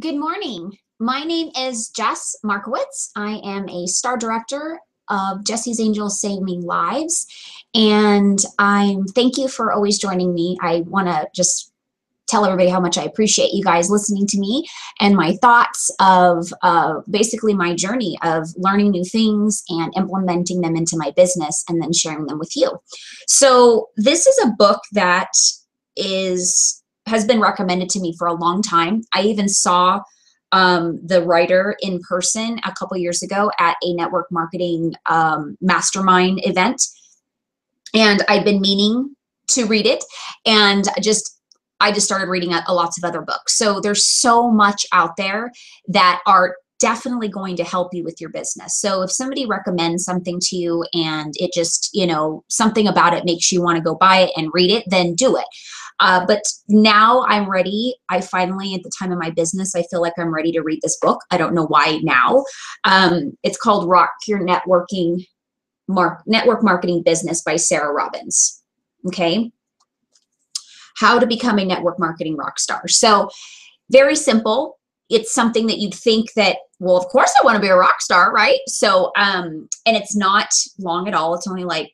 Good morning. My name is Jess Markowitz. I am a star director of Jesse's Angels Saving Lives, and thank you for always joining me. I want to just tell everybody how much I appreciate you guys listening to me and my thoughts of basically my journey of learning new things and implementing them into my business and then sharing them with you. So this is a book that has been recommended to me for a long time. I even saw the writer in person a couple years ago at a network marketing mastermind event. And I've been meaning to read it. And I just started reading lots of other books. So there's so much out there that are definitely going to help you with your business. So if somebody recommends something to you and it just, something about it makes you want to go buy it and read it, then do it. But now I'm ready. I finally, at the time of my business, I feel like I'm ready to read this book. I don't know why now. It's called Rock Your Network Marketing Business by Sarah Robbins. Okay. How to become a network marketing rock star. So very simple. It's something that you'd think that, well, of course I want to be a rock star, right? So, and it's not long at all. It's only like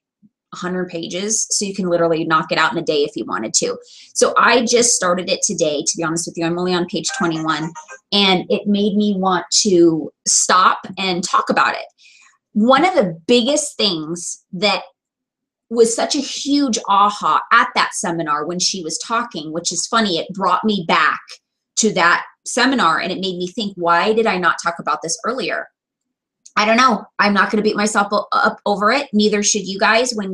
100 pages. So you can literally knock it out in a day if you wanted to. So I just started it today, to be honest with you. I'm only on page 21 and it made me want to stop and talk about it. One of the biggest things that was such a huge aha at that seminar when she was talking, which is funny, it brought me back to that seminar and it made me think, why did I not talk about this earlier? I don't know. I'm not going to beat myself up over it. Neither should you guys. When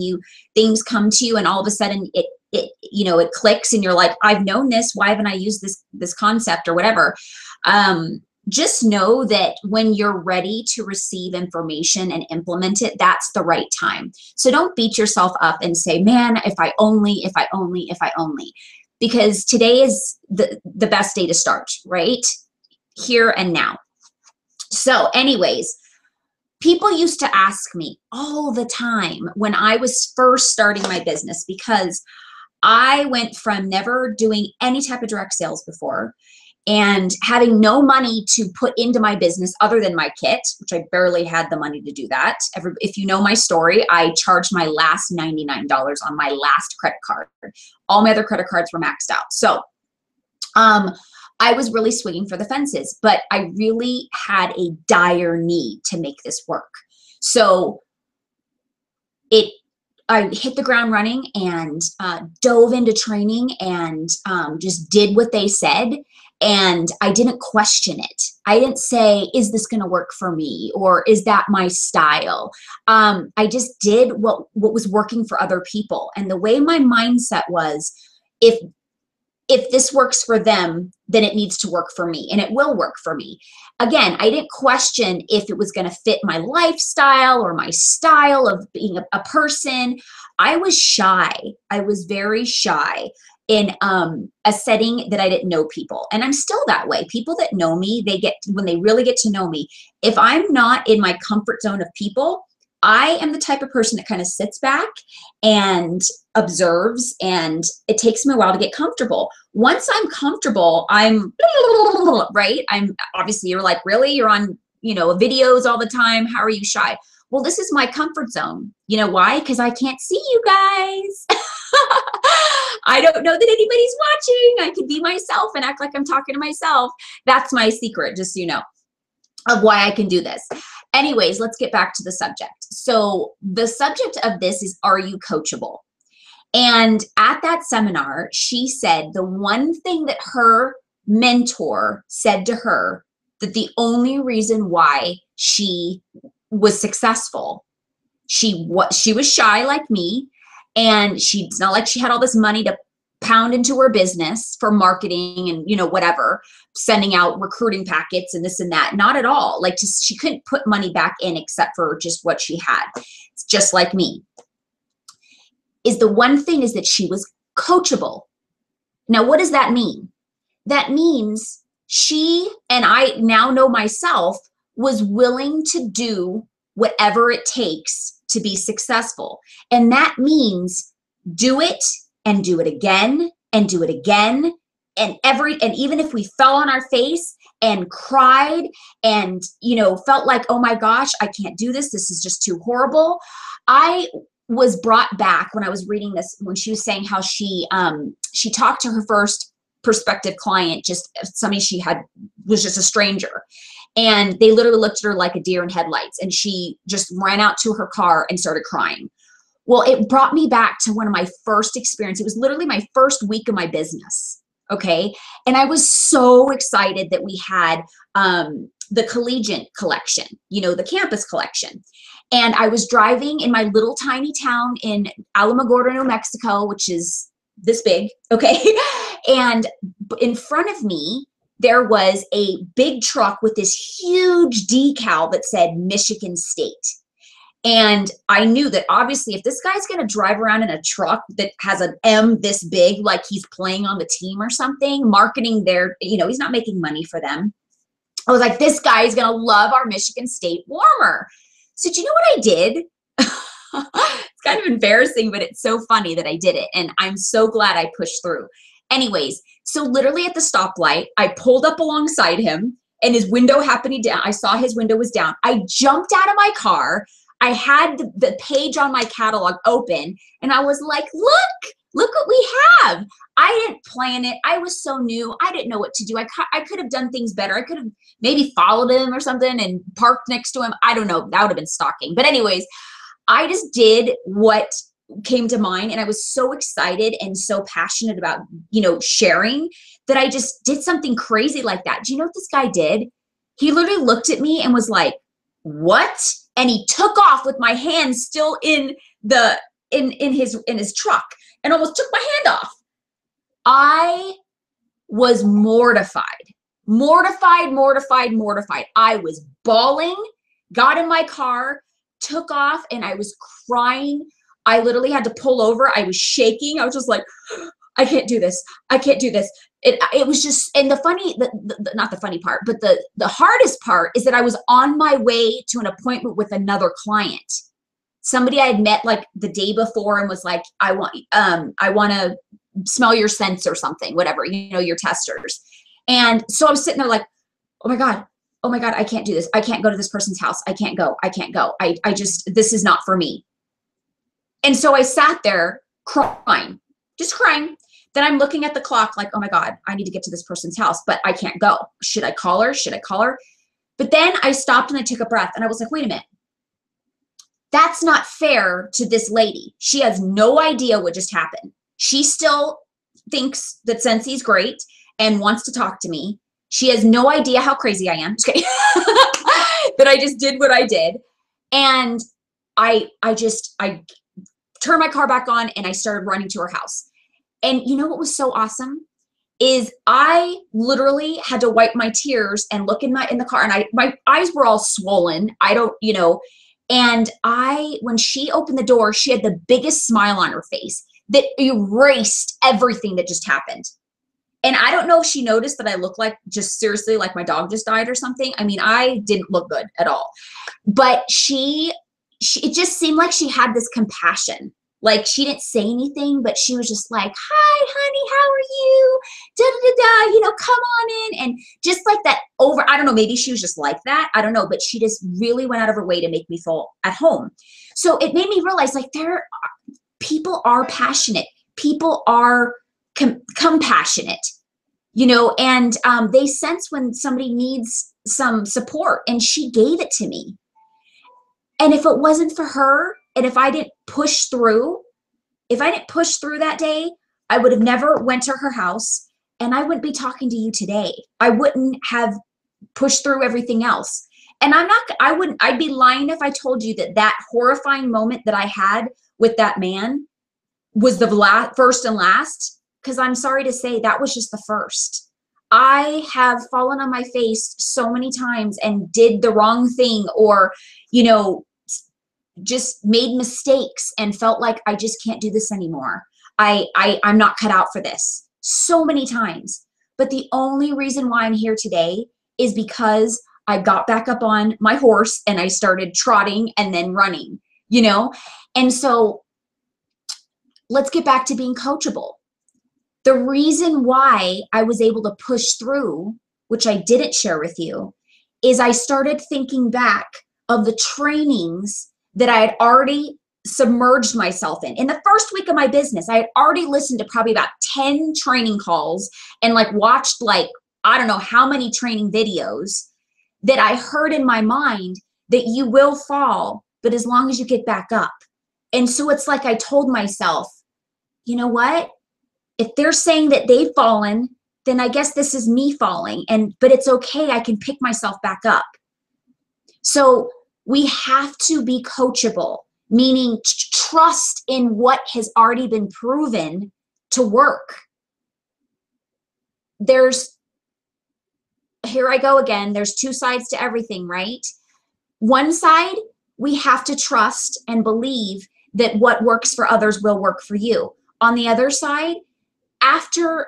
things come to you and all of a sudden it clicks and you're like, I've known this. Why haven't I used this concept or whatever? Just know that when you're ready to receive information and implement it, that's the right time. So don't beat yourself up and say, man, if I only, because today is the best day to start, right? Here and now. So anyways, people used to ask me all the time when I was first starting my business, because I went from never doing any type of direct sales before and having no money to put into my business other than my kit, which I barely had the money to do that. If you know my story, I charged my last $99 on my last credit card. All my other credit cards were maxed out. So I was really swinging for the fences, but I really had a dire need to make this work. So I hit the ground running and dove into training and just did what they said. And I didn't question it. I didn't say, is this going to work for me? Or is that my style? I just did what was working for other people. And the way my mindset was, if this works for them, then it needs to work for me, and it will work for me. Again, I didn't question if it was going to fit my lifestyle or my style of being a person. I was shy. I was very shy in a setting that I didn't know people. And I'm still that way. People that know me, when they really get to know me, if I'm not in my comfort zone of people, I am the type of person that kind of sits back and observes, and it takes me a while to get comfortable. Once I'm comfortable, I'm right. Obviously, you're like, really? You're on, videos all the time. How are you shy? Well, this is my comfort zone. You know why? Because I can't see you guys. I don't know that anybody's watching. I can be myself and act like I'm talking to myself. That's my secret, just so you know, of why I can do this. Anyways, let's get back to the subject. So the subject of this is, are you coachable? And at that seminar, she said the one thing that her mentor said to her, that the only reason why she was successful, she was shy like me, and it's not like she had all this money to pound into her business for marketing and whatever, sending out recruiting packets and this and that. Not at all. Like, she couldn't put money back in except for just what she had. It's just like me. The one thing is that she was coachable. Now, what does that mean? That means she, and I now know myself, was willing to do whatever it takes to be successful. And that means do it and do it again and do it again and even if we fell on our face and cried and, you know, felt like, oh my gosh, I can't do this. This is just too horrible. I was brought back when I was reading this, when she was saying how she talked to her first prospective client, just somebody she had, was just a stranger. And they literally looked at her like a deer in headlights, and she just ran out to her car and started crying. Well, it brought me back to one of my first experiences. It was literally my first week of my business. Okay. And I was so excited that we had the collegiate collection, you know, the campus collection. And I was driving in my little tiny town in Alamogordo, New Mexico, which is this big. Okay. And in front of me, there was a big truck with this huge decal that said Michigan State. And I knew that obviously if this guy's going to drive around in a truck that has an M this big, like he's playing on the team or something, marketing their, you know, he's not making money for them. I was like, this guy is going to love our Michigan State warmer. So do you know what I did? It's kind of embarrassing, but it's so funny that I did it. And I'm so glad I pushed through. Anyways, so literally at the stoplight, I pulled up alongside him and his window happened down. I saw his window was down. I jumped out of my car. I had the page on my catalog open and I was like, look what we have. I didn't plan it. I was so new. I didn't know what to do. I could have done things better. I could have maybe followed him or something and parked next to him. I don't know. That would have been stalking. But anyways, I just did what came to mind, and I was so excited and so passionate about, you know, sharing, that I just did something crazy like that. Do you know what this guy did? He literally looked at me and was like, what? And he took off with my hand still in the in his truck and almost took my hand off. I was mortified. I was bawling, got in my car, took off, and I was crying. I literally had to pull over. I was shaking. I was just like, I can't do this. I can't do this. It was just, and the funny, not the funny part, but the hardest part is that I was on my way to an appointment with another client. Somebody I had met like the day before and was like, I want to smell your scents or something, whatever, you know, your testers. And so I was sitting there like, oh my God, I can't do this. I can't go to this person's house. I can't go. I just, this is not for me. And so I sat there crying, just crying. Then I'm looking at the clock like, oh my God, I need to get to this person's house, but I can't go. Should I call her? But then I stopped and I took a breath and I was like, wait a minute. That's not fair to this lady. She has no idea what just happened. She still thinks that Scentsy is great and wants to talk to me. She has no idea how crazy I am. Just kidding. That I just did what I did. And I turned my car back on and I started running to her house. And you know what was so awesome is I literally had to wipe my tears and look in the car, and my eyes were all swollen. I don't, you know, and when she opened the door, she had the biggest smile on her face that erased everything that just happened. And I don't know if she noticed that I looked like, just seriously, like my dog just died or something. I mean, I didn't look good at all, but it just seemed like she had this compassion. Like she didn't say anything, but she was just like, hi, honey, how are you? Da, da, da, da, you know, come on in. And just like that I don't know, maybe she was just like that. I don't know, but she just really went out of her way to make me feel at home. So it made me realize like people are passionate. People are compassionate, you know, and they sense when somebody needs some support, and she gave it to me. And if it wasn't for her, and if I didn't push through that day, I would have never went to her house, and I wouldn't be talking to you today. I wouldn't have pushed through everything else. And I'd be lying if I told you that horrifying moment that I had with that man was the first and last, because I'm sorry to say that was just the first. I have fallen on my face so many times and did the wrong thing, or, you know, just made mistakes and felt like I just can't do this anymore. I'm not cut out for this so many times. But the only reason why I'm here today is because I got back up on my horse and I started trotting and then running, you know? And so let's get back to being coachable. The reason why I was able to push through, which I didn't share with you, is I started thinking back of the trainings that I had already submerged myself in. In the first week of my business, I had already listened to probably about 10 training calls and like watched like, I don't know how many training videos that I heard in my mind that you will fall, but as long as you get back up. And so it's like I told myself, you know what? If they're saying that they've fallen, then I guess this is me falling. But it's okay. I can pick myself back up. So we have to be coachable, meaning trust in what has already been proven to work. Here I go again. There's two sides to everything, right? One side, we have to trust and believe that what works for others will work for you. On the other side, after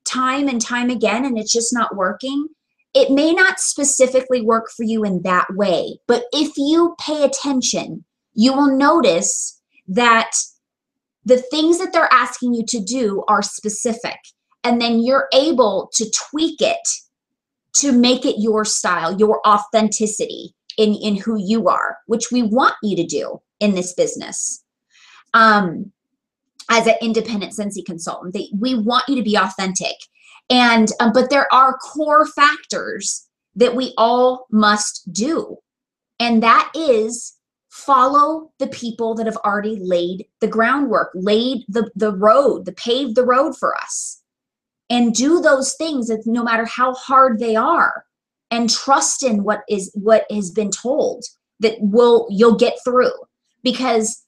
time and time again, and it's just not working, it may not specifically work for you in that way. But if you pay attention, you will notice that the things that they're asking you to do are specific. And then you're able to tweak it to make it your style, your authenticity in who you are, which we want you to do in this business. As an independent Scentsy consultant, we want you to be authentic. And but there are core factors that we all must do. And that is follow the people that have already laid the groundwork, laid the road, paved the road for us. And do those things no matter how hard they are. And trust in what has been told that you'll get through. Because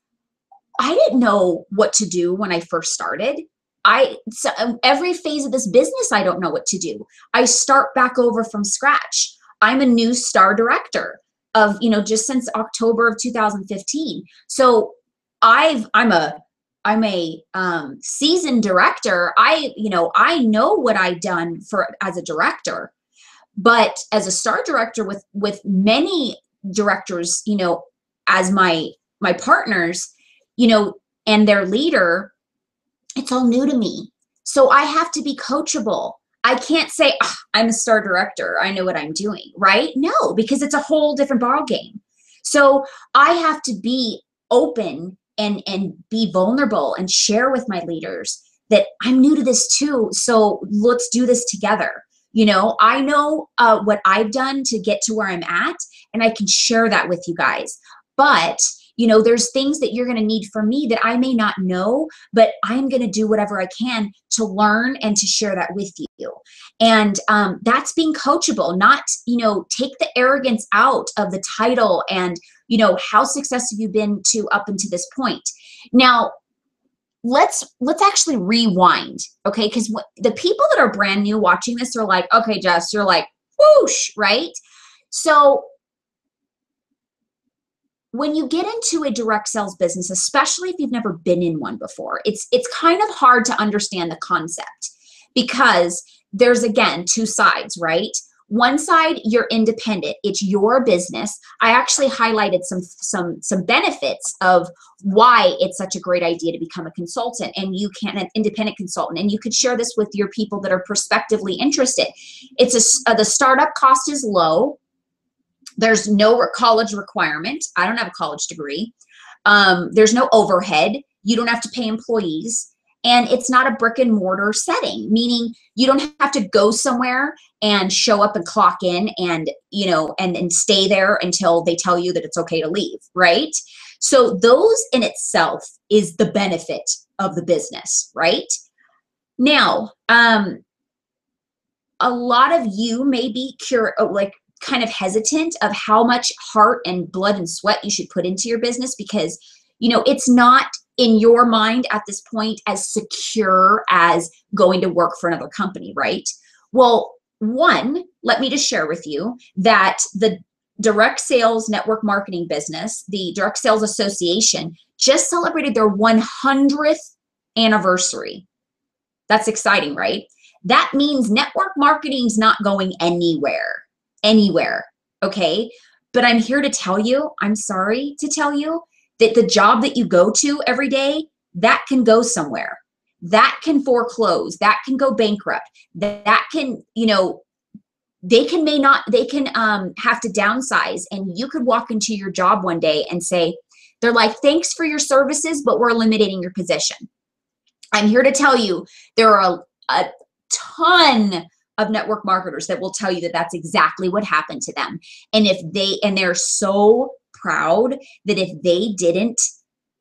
I didn't know what to do when I first started. So every phase of this business, I don't know what to do. I start back over from scratch. I'm a new star director of, just since October of 2015. So I'm a seasoned director. I know what I've done as a director, but as a star director with many directors, as my partners, and their leader, it's all new to me. So I have to be coachable. I can't say, I'm a star director, I know what I'm doing, right? No, because it's a whole different ballgame. So I have to be open and be vulnerable and share with my leaders that I'm new to this too. So let's do this together. I know what I've done to get to where I'm at, and I can share that with you guys. But there's things that you're going to need from me that I may not know, but I'm going to do whatever I can to learn and to share that with you. And that's being coachable, not, take the arrogance out of the title and, how successful you've been up until this point. Now, let's actually rewind, okay? Because the people that are brand new watching this are like, okay, Jess, you're like, whoosh, right? So when you get into a direct sales business, especially if you've never been in one before, it's kind of hard to understand the concept because there's, again, two sides, right? One side, you're independent. It's your business. I actually highlighted some benefits of why it's such a great idea to become a consultant, and an independent consultant, and you could share this with your people that are prospectively interested. The startup cost is low. There's no college requirement. I don't have a college degree. There's no overhead. You don't have to pay employees. And it's not a brick and mortar setting, meaning you don't have to go somewhere and show up and clock in and, and stay there until they tell you that it's okay to leave, right? So those in itself is the benefit of the business, right? Now, a lot of you may be kind of hesitant of how much heart and blood and sweat you should put into your business because, it's not in your mind at this point as secure as going to work for another company, right? Well, one, let me just share with you that the direct sales network marketing business, the Direct Sales Association, just celebrated their 100th anniversary. That's exciting, right? That means network marketing's not going anywhere, okay? But I'm here to tell you, I'm sorry to tell you, that the job that you go to every day, that can go somewhere. that can foreclose, that can go bankrupt, that can, you know, they can have to downsize, and you could walk into your job one day and say, they're like, thanks for your services, but we're eliminating your position. I'm here to tell you, there are a ton of network marketers that will tell you that that's exactly what happened to them. And they're so proud that if they didn't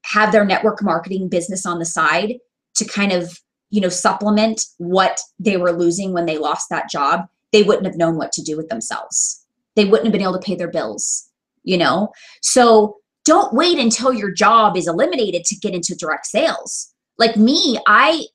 have their network marketing business on the side to kind of, you know, supplement what they were losing when they lost that job, they wouldn't have known what to do with themselves. They wouldn't have been able to pay their bills, you know? So don't wait until your job is eliminated to get into direct sales. Like me, I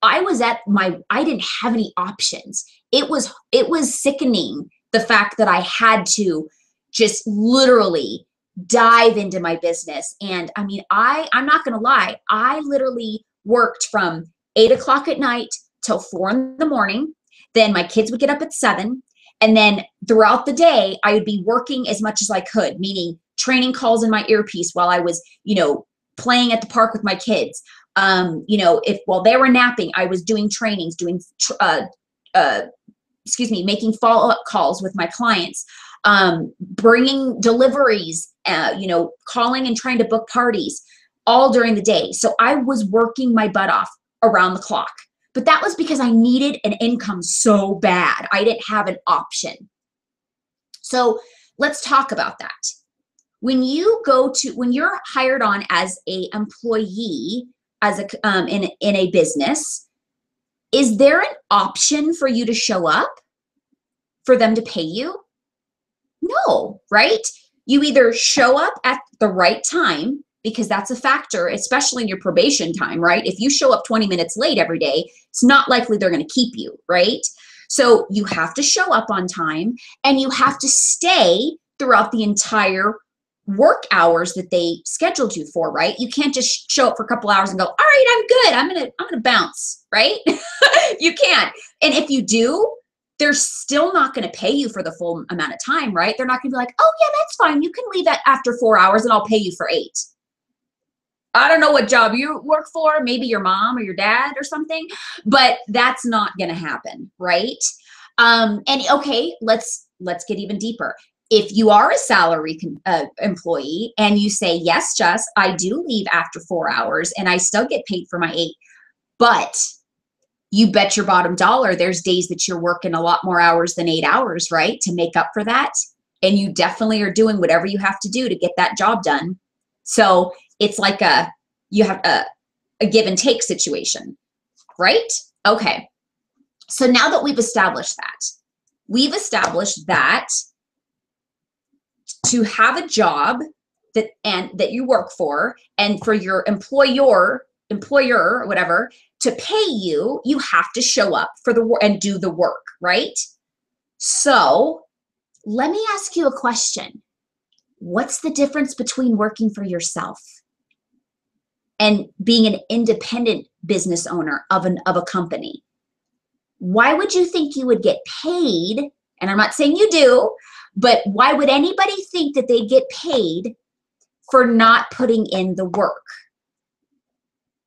didn't have any options. It was sickening, the fact that I had to just literally dive into my business. And I mean, I'm not going to lie. I literally worked from 8 o'clock at night till 4 in the morning. Then my kids would get up at 7. And then throughout the day, I would be working as much as I could, meaning training calls in my earpiece while I was, you know, playing at the park with my kids. You know, while they were napping, I was doing trainings, making follow-up calls with my clients, bringing deliveries, you know, calling and trying to book parties all during the day. So I was working my butt off around the clock. But that was because I needed an income so bad. I didn't have an option. So let's talk about that. When you're hired on as a employee, in a business, is there an option for you to show up for them to pay you? No, right? You either show up at the right time, because that's a factor, especially in your probation time, right? If you show up 20 minutes late every day, it's not likely they're going to keep you, right? So you have to show up on time, and you have to stay throughout the entire work hours that they scheduled you for, right? You can't just show up for a couple hours and go, all right, I'm good. I'm gonna bounce, right? You can't. And if you do, they're still not going to pay you for the full amount of time, right? They're not going to be like, oh yeah, that's fine. You can leave after 4 hours and I'll pay you for 8. I don't know what job you work for, maybe your mom or your dad or something, but that's not going to happen, right? And okay, let's get even deeper. If you are a salary employee and you say, yes, Jess, I do leave after 4 hours and I still get paid for my 8, but you bet your bottom dollar there's days that you're working a lot more hours than 8 hours, right, to make up for that. And you definitely are doing whatever you have to do to get that job done. So it's like you have a give and take situation, right? Okay. So now that we've established that to have a job that you work for, and for your employer or whatever to pay you, you have to show up for the work and do the work, right? So let me ask you a question. What's the difference between working for yourself and being an independent business owner of a company? Why would you think you would get paid? And I'm not saying you do, but why would anybody think that they get paid for not putting in the work?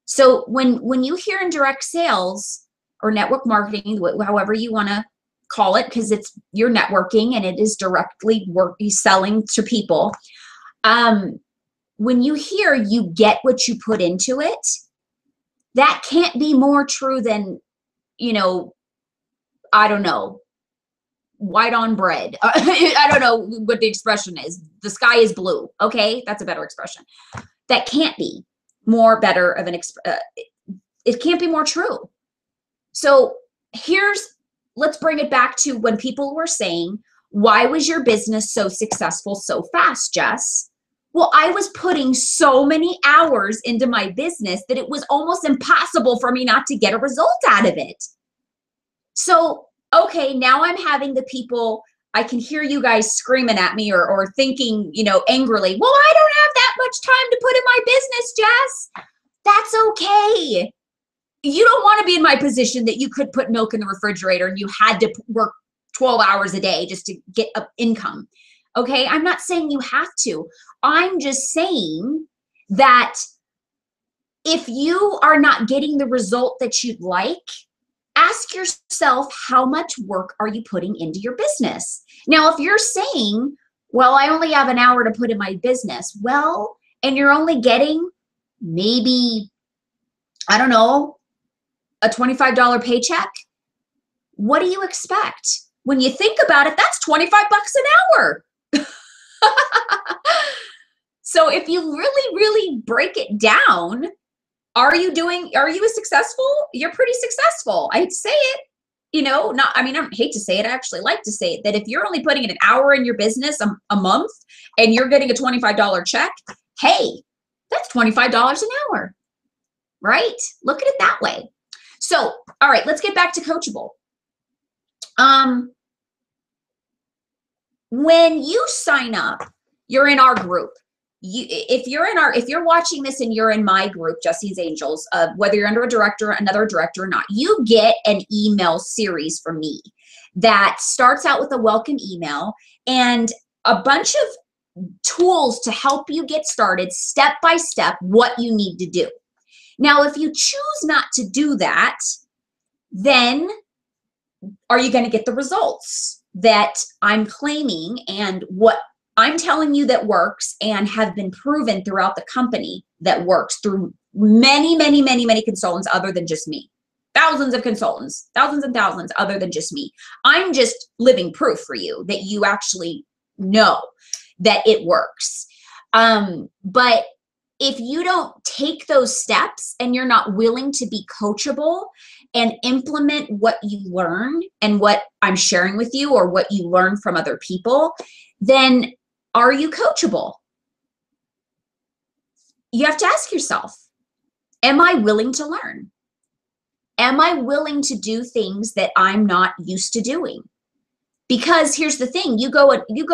So when you hear in direct sales or network marketing, however you want to call it, because you're networking and it is directly selling to people. When you hear you get what you put into it, that can't be more true than, I don't know, white on bread. I don't know what the expression is. The sky is blue. Okay, that's a better expression. That can't be more better of it can't be more true. So let's bring it back to when people were saying, why was your business so successful so fast, Jess? Well, I was putting so many hours into my business that it was almost impossible for me not to get a result out of it. So, okay, now I'm having the people, I can hear you guys screaming at me or thinking, angrily, well, I don't have that much time to put in my business, Jess. That's okay. You don't want to be in my position that you could put milk in the refrigerator and you had to work 12 hours a day just to get an income. Okay, I'm not saying you have to. I'm just saying that If you are not getting the result that you'd like, ask yourself, how much work are you putting into your business? Now, if you're saying, well, I only have an hour to put in my business, well, and you're only getting maybe, I don't know, a $25 paycheck, what do you expect? When you think about it, that's 25 bucks an hour. So if you really, really break it down, are you a successful? You're pretty successful. I hate to say it, I don't hate to say it. I actually like to say it, that if you're only putting in an hour in your business a month and you're getting a $25 check, hey, that's $25 an hour, right? Look at it that way. So, all right, let's get back to Coachable. When you sign up, you're in our group. If you're watching this and you're in my group, Jesse's Angels, whether you're under another director or not, you get an email series from me that starts out with a welcome email and a bunch of tools to help you get started step by step, what you need to do. Now, if you choose not to do that, then are you going to get the results that I'm claiming and what I'm telling you that works and have been proven throughout the company that works through many, many, many, many consultants other than just me? Thousands of consultants, thousands and thousands other than just me. I'm just living proof for you that you actually know that it works. But if you don't take those steps and you're not willing to be coachable and implement what you learn and what I'm sharing with you or what you learn from other people, then are you coachable? You have to ask yourself, am I willing to learn? Am I willing to do things that I'm not used to doing? Because here's the thing, you go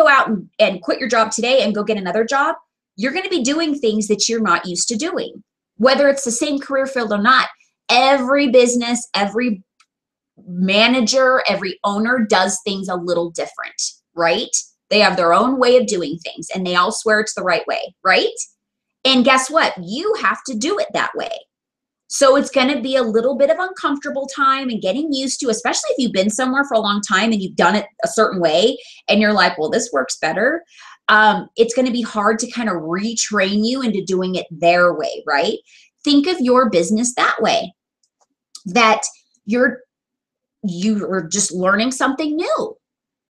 out and quit your job today and go get another job, you're going to be doing things that you're not used to doing. Whether it's the same career field or not, every business, every manager, every owner does things a little different, right? They have their own way of doing things and they all swear it's the right way, right? And guess what? You have to do it that way. So it's going to be a little bit of uncomfortable time and getting used to, especially if you've been somewhere for a long time and you've done it a certain way and you're like, well, this works better. It's going to be hard to kind of retrain you into doing it their way, right? Think of your business that way, that you are just learning something new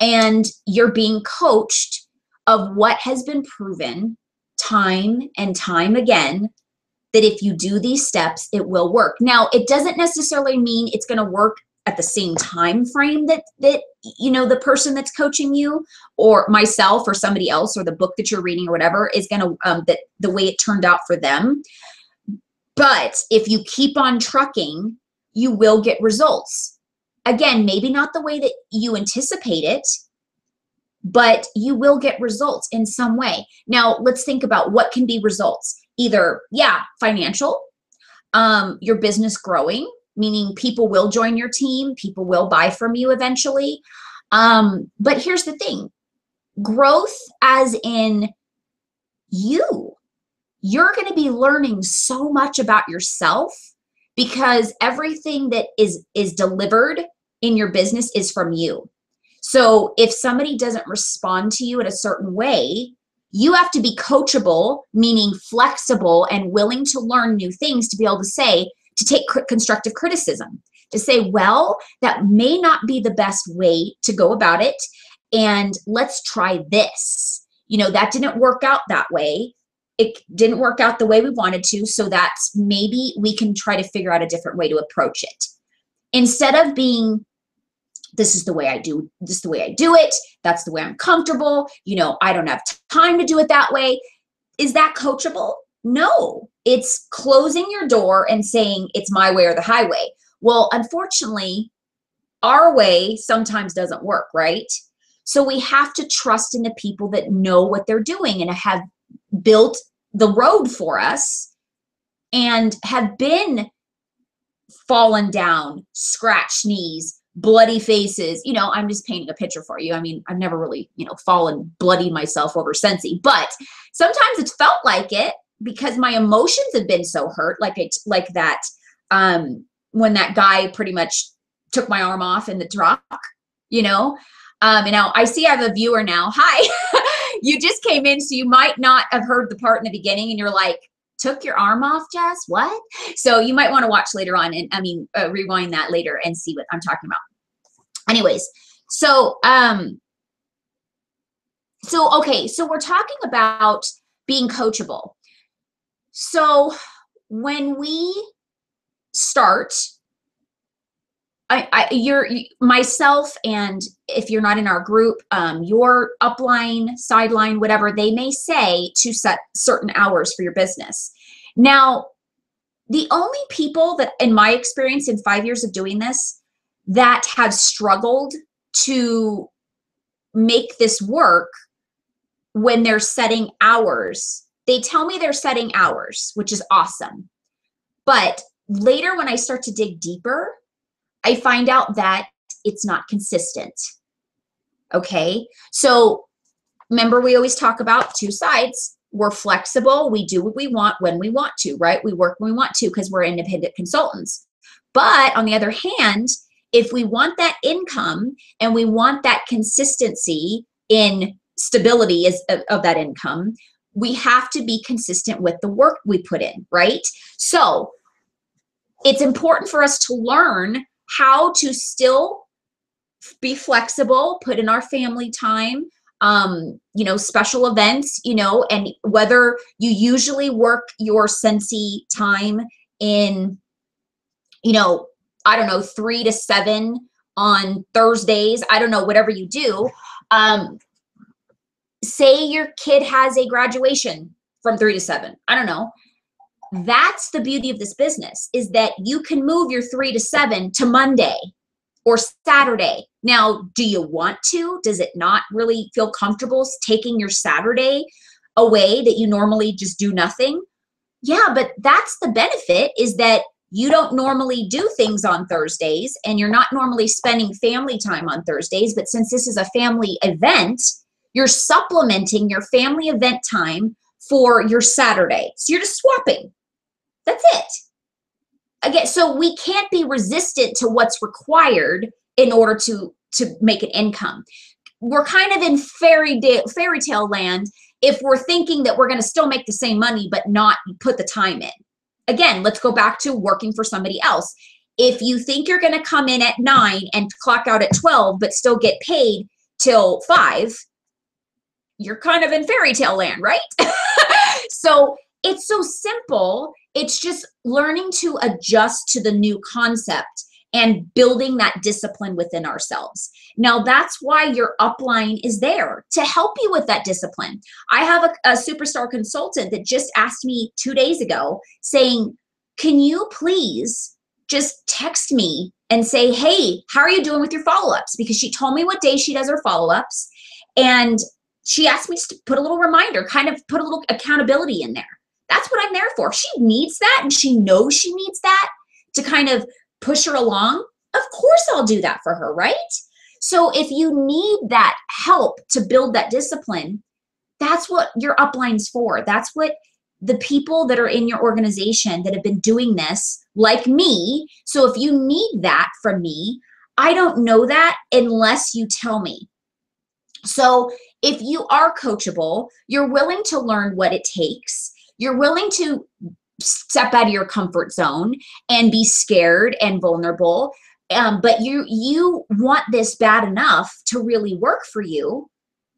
and you're being coached of what has been proven time and time again, that if you do these steps, it will work. Now, it doesn't necessarily mean it's going to work at the same time frame that the person that's coaching you or myself or somebody else or the book that you're reading or whatever is going to that the way it turned out for them. But if you keep on trucking, you will get results. Again, maybe not the way that you anticipate it, but you will get results in some way. Now, let's think about what can be results. Either, financial, your business growing, meaning people will join your team, people will buy from you eventually. But here's the thing, growth as in you're going to be learning so much about yourself because everything that is delivered in your business is from you. So if somebody doesn't respond to you in a certain way, you have to be coachable, meaning flexible and willing to learn new things to be able to take constructive criticism, to say, well, that may not be the best way to go about it. And let's try this. That didn't work out that way. It didn't work out the way we wanted to. So that's maybe we can try to figure out a different way to approach it. Instead of being, this is the way I do it. That's the way I'm comfortable. I don't have time to do it that way. Is that coachable? No, it's closing your door and saying it's my way or the highway. Well, unfortunately, our way sometimes doesn't work, right? So we have to trust in the people that know what they're doing and have built the road for us and have been fallen down, scratched knees, bloody faces. I'm just painting a picture for you. I mean, I've never really, fallen bloody myself over Scentsy, but sometimes it's felt like it. because my emotions have been so hurt, like that, when that guy pretty much took my arm off in the truck, you know. And now I see I have a viewer now. Hi, you just came in, so you might not have heard the part in the beginning, and you're like, took your arm off, Jess? What? So you might want to watch later on, and rewind that later and see what I'm talking about. Anyways, so okay, so we're talking about being coachable. So when we start, myself, and if you're not in our group, your upline, sideline, whatever, they may say to set certain hours for your business. Now, the only people that, in my experience in 5 years of doing this, that have struggled to make this work when they're setting hours, they tell me they're setting hours, which is awesome. But later when I start to dig deeper, I find out that it's not consistent. Okay, so remember, we always talk about two sides. We're flexible. We do what we want when we want to, right? We work when we want to because we're independent consultants. But on the other hand, if we want that income and we want that consistency in stability of that income, we have to be consistent with the work we put in, right? So it's important for us to learn how to still be flexible, put in our family time, special events, and whether you usually work your Scentsy time in, I don't know, 3 to 7 on Thursdays, I don't know, whatever you do. Say your kid has a graduation from 3 to 7, I don't know. That's the beauty of this business, is that you can move your 3 to 7 to Monday or Saturday. Now, do you want to? Does it not really feel comfortable taking your Saturday away that you normally just do nothing? Yeah, but that's the benefit, is that you don't normally do things on Thursdays and you're not normally spending family time on Thursdays. But since this is a family event, you're supplementing your family event time for your Saturday. So you're just swapping. That's it. Again, so we can't be resistant to what's required in order to make an income. We're kind of in fairy tale land if we're thinking that we're going to still make the same money but not put the time in. Again, let's go back to working for somebody else. If you think you're going to come in at 9 and clock out at 12 but still get paid till 5, you're kind of in fairy tale land, right? So it's so simple. It's just learning to adjust to the new concept and building that discipline within ourselves. Now, that's why your upline is there, to help you with that discipline. I have a superstar consultant that just asked me 2 days ago saying, can you please just text me and say, hey, how are you doing with your follow-ups? Because she told me what day she does her follow-ups, and she asked me to put a little reminder, kind of put a little accountability in there. That's what I'm there for. She needs that, and she knows she needs that to kind of push her along. Of course I'll do that for her, right? So if you need that help to build that discipline, that's what your upline's for. That's what the people that are in your organization that have been doing this, like me. So if you need that from me, I don't know that unless you tell me. So if you are coachable, you're willing to learn what it takes. You're willing to step out of your comfort zone and be scared and vulnerable. But you want this bad enough to really work for you,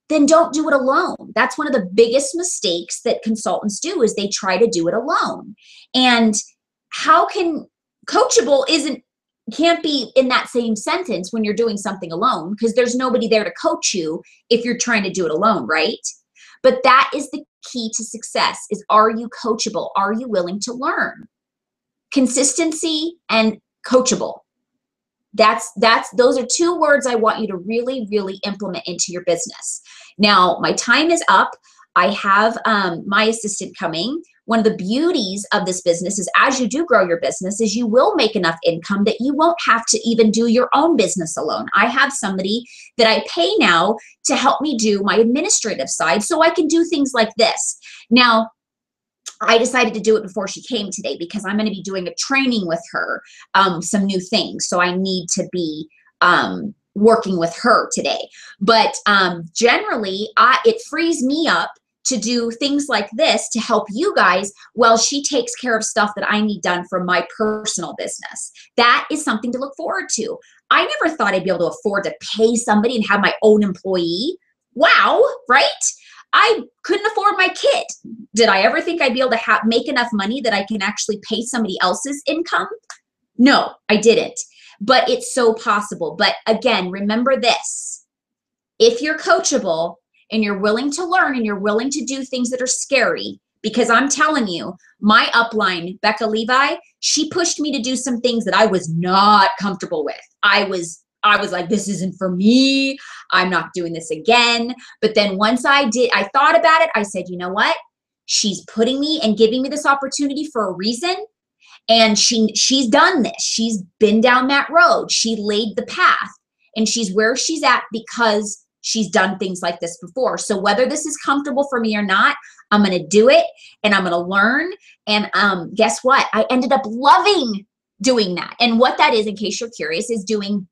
then don't do it alone. That's one of the biggest mistakes that consultants do, is they try to do it alone. And how can coachable can't be in that same sentence when you're doing something alone, because there's nobody there to coach you if you're trying to do it alone, right? But that is the key to success, is, are you coachable? Are you willing to learn? Consistency and coachable. Those are 2 words I want you to really, really implement into your business. Now, my time is up. I have my assistant coming. One of the beauties of this business is, as you do grow your business, is you will make enough income that you won't have to even do your own business alone. I have somebody that I pay now to help me do my administrative side, so I can do things like this. Now, I decided to do it before she came today because I'm going to be doing a training with her, some new things. So I need to be working with her today. But generally, it frees me up to do things like this to help you guys while she takes care of stuff that I need done for my personal business. That is something to look forward to. I never thought I'd be able to afford to pay somebody and have my own employee. Wow, right? I couldn't afford my kit. Did I ever think I'd be able to make enough money that I can actually pay somebody else's income? No, I didn't. But it's so possible. But again, remember this. If you're coachable and you're willing to learn and you're willing to do things that are scary, because I'm telling you, my upline, Becca Levi, she pushed me to do some things that I was not comfortable with. I was like, this isn't for me. I'm not doing this again. But then once I thought about it. I said, you know what? She's putting me and giving me this opportunity for a reason. And she's done this. She's been down that road. She laid the path and she's where she's at because she's done things like this before. So whether this is comfortable for me or not, I'm going to do it and I'm going to learn. And guess what? I ended up loving doing that. And what that is, in case you're curious, is doing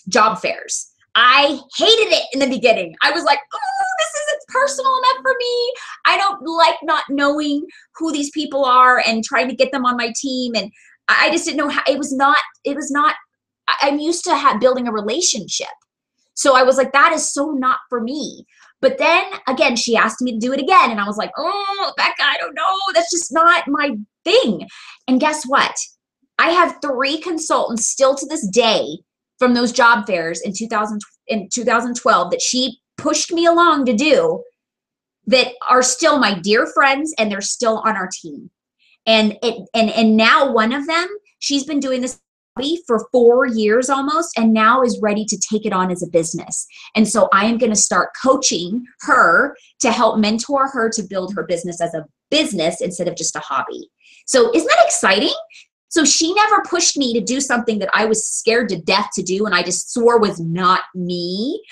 job fairs. I hated it in the beginning. I was like, oh, this isn't personal enough for me. I don't like not knowing who these people are and trying to get them on my team. And I just didn't know how. It was not, I'm used to building a relationship. So I was like, that is so not for me. But then again, she asked me to do it again. And I was like, oh, Becca, I don't know. That's just not my thing. And guess what? I have 3 consultants still to this day from those job fairs in 2012 that she pushed me along to do that are still my dear friends and they're still on our team. And now one of them, she's been doing this for 4 years almost, and now is ready to take it on as a business. And so I am going to start coaching her to help mentor her to build her business as a business instead of just a hobby. So isn't that exciting? So she never pushed me to do something that I was scared to death to do and I just swore was not me.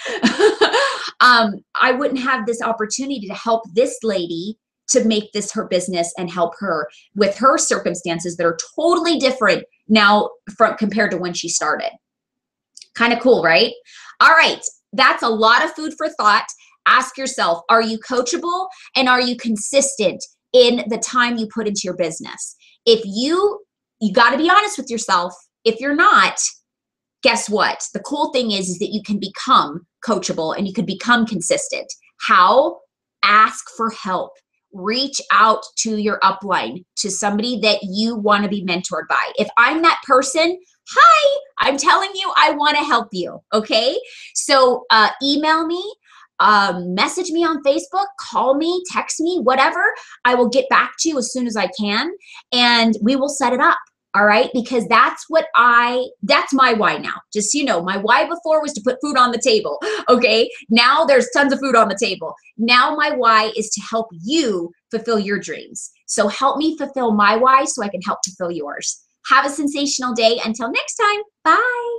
I wouldn't have this opportunity to help this lady to make this her business and help her with her circumstances that are totally different now compared to when she started. Kind of cool, right? All right, that's a lot of food for thought. Ask yourself, are you coachable and are you consistent in the time you put into your business? If you got to be honest with yourself. If you're not, guess what? The cool thing is that you can become coachable and you can become consistent. How? Ask for help. Reach out to your upline, to somebody that you want to be mentored by. If I'm that person, hi, I'm telling you, I want to help you. Okay. So email me, message me on Facebook, call me, text me, whatever. I will get back to you as soon as I can and we will set it up. All right. Because that's my why now. Just, my why before was to put food on the table. Okay. Now there's tons of food on the table. Now my why is to help you fulfill your dreams. So help me fulfill my why so I can help fulfill yours. Have a sensational day. Until next time. Bye.